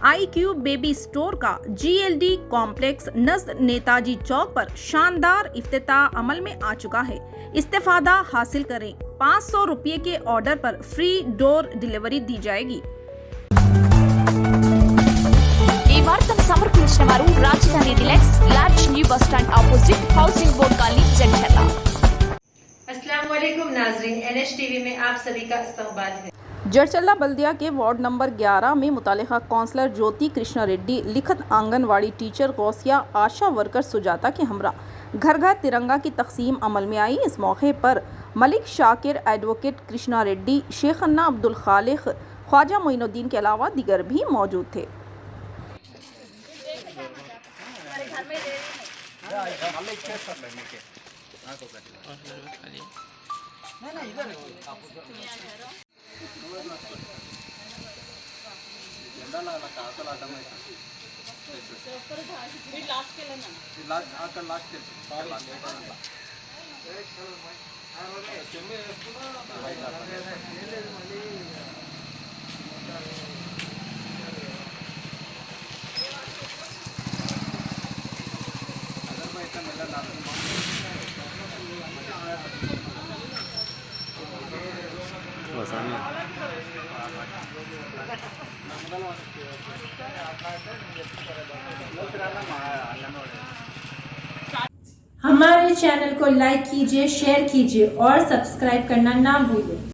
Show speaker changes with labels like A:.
A: iQube baby store का GLD complex नज़द Netaji चौक पर शानदार इफ्तिताह अमल में आ चुका है। इस्तेफादा हासिल करें। 500 रुपये के ऑर्डर पर फ्री डोर डिलीवरी दी जाएगी।
B: ఈ వార్తను సమర్పించిన వారు రాజధాని deluxe large new bus stand opposite housing board Kali Jandla.
C: अस्सलाम वालेकुम नाजरीन, NH TV में आप सभी का इस्तकबाल है।
A: जड़चल्ला बल्दिया के वार्ड नंबर 11 में मुतालिका काउंसलर ज्योति कृष्णा रेड्डी लिखत आंगनवाड़ी टीचर गौसिया आशा वर्कर सुजाता के हमरा घर घर तिरंगा की तकसीम अमल में आई। इस मौके पर मलिक शाकिर, एडवोकेट कृष्णा रेड्डी, शेखन्ना अब्दुल खालिक, ख्वाजा मोइनुद्दीन के अलावा दीगर भी मौजूद थे।
D: हमारे चैनल को लाइक कीजिए, शेयर कीजिए और सब्सक्राइब करना ना भूलें।